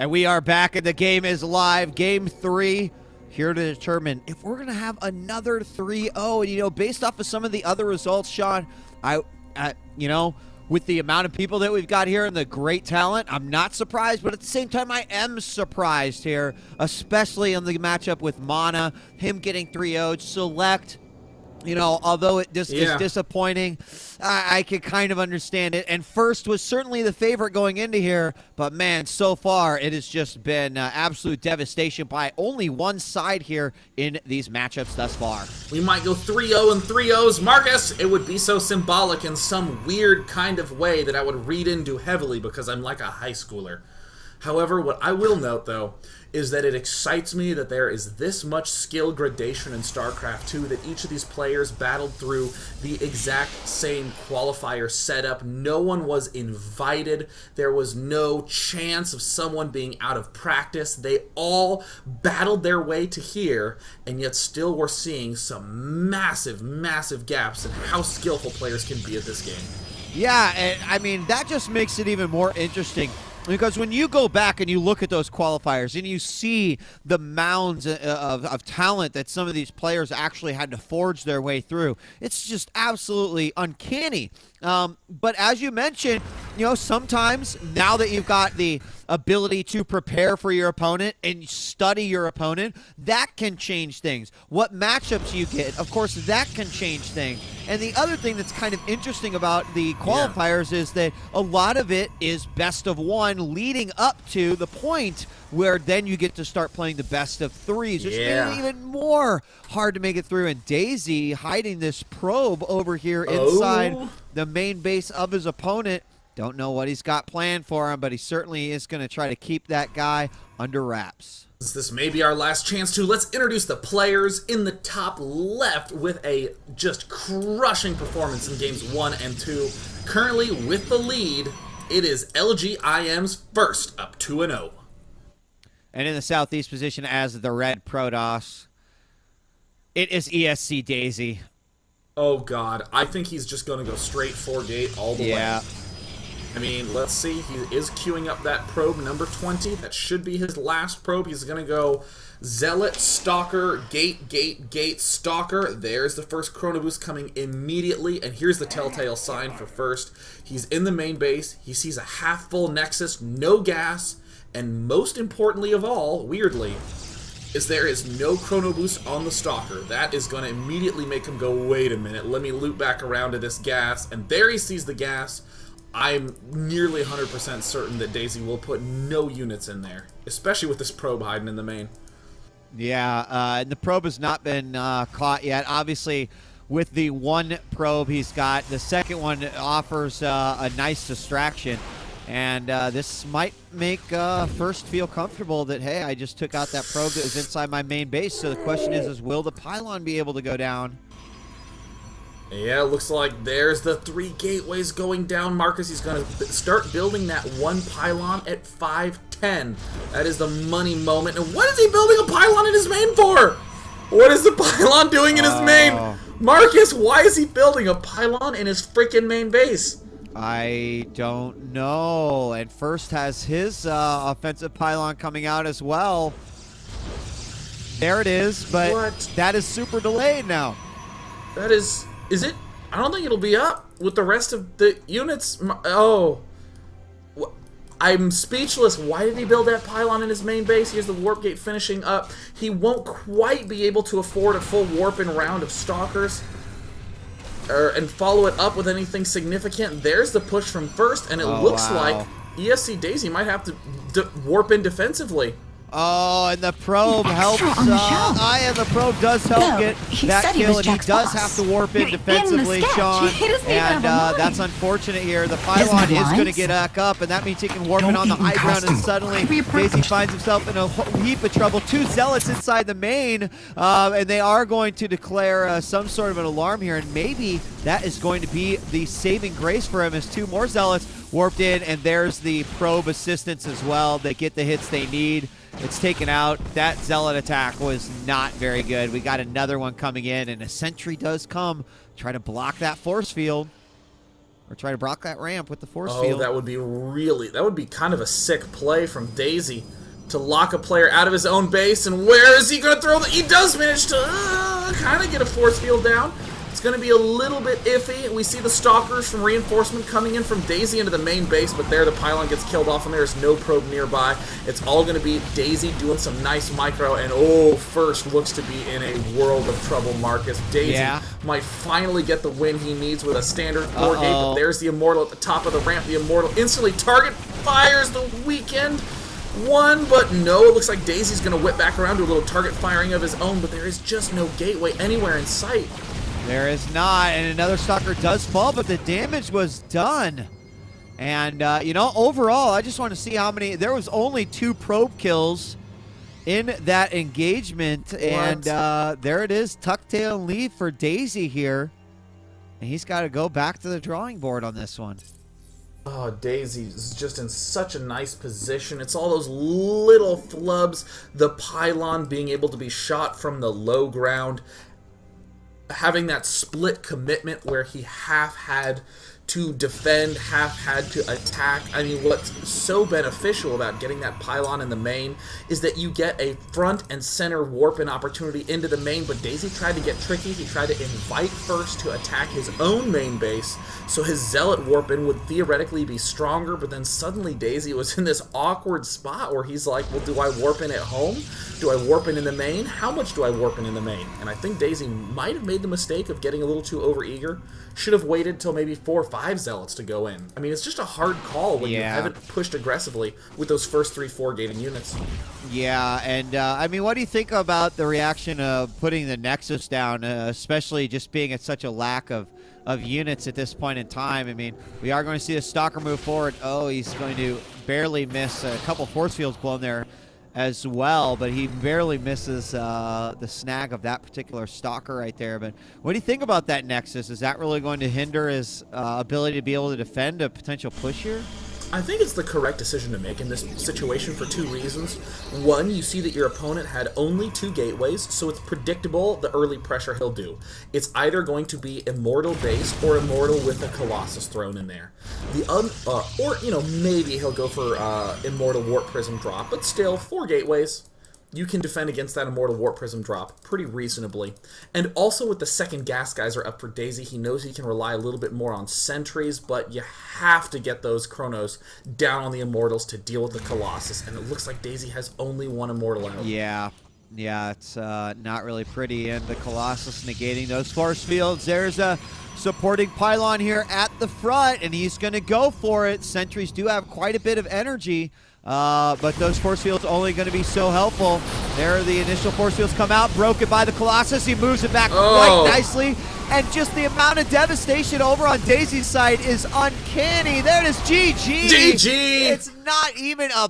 And we are back, and the game is live. Game 3, here to determine if we're going to have another 3-0. And, you know, based off of some of the other results, Sean, you know, with the amount of people that we've got here and the great talent, I'm not surprised, but at the same time, I am surprised here, especially in the matchup with Mana, him getting 3-0'd. Select, you know, although it just is disappointing, I could kind of understand it. And First was certainly the favorite going into here, but man, so far it has just been absolute devastation by only one side here in these matchups thus far. We might go 3-0 and 3-0s. Marcus, it would be so symbolic in some weird kind of way that I would read into heavily because I'm like a high schooler. However, what I will note, though, is that it excites me that there is this much skill gradation in StarCraft 2, that each of these players battled through the exact same qualifier setup. No one was invited. There was no chance of someone being out of practice. They all battled their way to here, and yet still we're seeing some massive, massive gaps in how skillful players can be at this game. Yeah, and I mean, that just makes it even more interesting. Because when you go back and you look at those qualifiers and you see the mounds of talent that some of these players actually had to forge their way through, it's just absolutely uncanny. But as you mentioned, you know, sometimes now that you've got the ability to prepare for your opponent and study your opponent, that can change things. What matchups you get, of course, that can change things. And the other thing that's kind of interesting about the qualifiers is that a lot of it is best of one leading up to the point where then you get to start playing the best of threes, which makes it even more hard to make it through. And Daisy hiding this probe over here inside the main base of his opponent. Don't know what he's got planned for him, but he certainly is going to try to keep that guy under wraps. This may be our last chance to. Let's introduce the players in the top left with a just crushing performance in games 1 and 2. Currently with the lead, it is LGIM's First, up 2-0. And in the southeast position as the red Protoss, it is ESC.Daisy. Oh God, I think he's just going to go straight 4-gate all the way. I mean, let's see. He is queuing up that probe, number 20. That should be his last probe. He's going to go Zealot, Stalker, Gate, Gate, Gate, Stalker. There's the first Chrono Boost coming immediately. And here's the telltale sign for First. He's in the main base. He sees a half-full Nexus, no gas. And most importantly of all, weirdly, is there is no Chrono Boost on the Stalker. That is going to immediately make him go, wait a minute, let me loop back around to this gas. And there he sees the gas. I'm nearly 100% certain that Daisy will put no units in there, especially with this probe hiding in the main. Yeah, and the probe has not been caught yet. Obviously, with the one probe he's got, the second one offers a nice distraction. And this might make First feel comfortable that, hey, I just took out that probe that was inside my main base. So the question is will the pylon be able to go down? Yeah, it looks like there's the 3 gateways going down. Marcus, he's going to start building that one pylon at 510. That is the money moment. And what is he building a pylon in his main for? What is the pylon doing in his main? Marcus, why is he building a pylon in his freaking main base? I don't know. And First has his offensive pylon coming out as well. There it is, but that is super delayed now. That is... Is it? I don't think it'll be up with the rest of the units. Oh. I'm speechless. Why did he build that pylon in his main base? Here's the warp gate finishing up. He won't quite be able to afford a full warp-in round of Stalkers and follow it up with anything significant. There's the push from First, and it looks like ESC.Daisy might have to warp in defensively. Oh, and the probe helps. And the probe does help get that kill, and he does have to warp in defensively, Sean. And that's unfortunate here. The pylon is going to get back up, and that means he can warp in on the high ground, and suddenly Daisy finds himself in a heap of trouble. 2 Zealots inside the main, and they are going to declare some sort of an alarm here, and maybe that is going to be the saving grace for him as 2 more Zealots warped in, and there's the probe assistance as well. They get the hits they need. It's taken out. That Zealot attack was not very good. We got another one coming in, and a sentry does come. Try to block that force field. or try to block that ramp with the force Oh, field. that would be kind of a sick play from Daisy to lock a player out of his own base. And where is he going to throw the... He does manage to kind of get a force field down. It's going to be a little bit iffy. We see the Stalkers from reinforcement coming in from Daisy into the main base, but there the pylon gets killed off and there's no probe nearby. It's all going to be Daisy doing some nice micro, and First looks to be in a world of trouble, Marcus. Daisy might finally get the win he needs with a standard 4 gate, but there's the Immortal at the top of the ramp. The Immortal instantly target fires the Weekend. One, but no, it looks like Daisy's going to whip back around to a little target firing of his own, but there is just no gateway anywhere in sight. There is not, and another Stalker does fall, but the damage was done. And, you know, overall, I just want to see how many... There was only 2 probe kills in that engagement, and there it is, tuck-tail lead for Daisy here. And he's got to go back to the drawing board on this one. Oh, Daisy is just in such a nice position. It's all those little flubs, the pylon being able to be shot from the low ground, having that split commitment where he half had to defend, half had to attack. I mean, what's so beneficial about getting that pylon in the main is that you get a front and center warp-in opportunity into the main, but Daisy tried to get tricky. He tried to invite First to attack his own main base, so his Zealot warp-in would theoretically be stronger, but then suddenly Daisy was in this awkward spot where he's like, well, do I warp in at home? Do I warp in the main? How much do I warp in the main? And I think Daisy might have made the mistake of getting a little too overeager. Should have waited till maybe 4 or 5 Zealots to go in. I mean, it's just a hard call when you haven't pushed aggressively with those first 3 4-gating units. Yeah, and I mean, what do you think about the reaction of putting the Nexus down, especially just being at such a lack of units at this point in time? I mean, we are going to see the Stalker move forward. Oh, he's going to barely miss a couple force fields blown there as well, but he barely misses the snag of that particular Stalker right there. But what do you think about that Nexus? Is that really going to hinder his ability to be able to defend a potential push here? I think it's the correct decision to make in this situation for 2 reasons. One, you see that your opponent had only 2 gateways, so it's predictable the early pressure he'll do. It's either going to be Immortal base or Immortal with a Colossus thrown in there. Or, you know, maybe he'll go for Immortal Warp Prism drop, but still, 4 gateways. You can defend against that Immortal Warp Prism drop pretty reasonably. And also with the second Gas Geyser up for Daisy, he knows he can rely a little bit more on sentries, but you have to get those Chronos down on the Immortals to deal with the Colossus, and it looks like Daisy has only 1 Immortal out. Yeah, it's not really pretty, and the Colossus negating those force fields. There's a supporting pylon here at the front, and he's going to go for it. Sentries do have quite a bit of energy, but those force fields only going to be so helpful. There the initial force fields come out, broken by the Colossus. He moves it back quite nicely, and just the amount of devastation over on Daisy's side is uncanny. There it is, GG. GG. It's not even a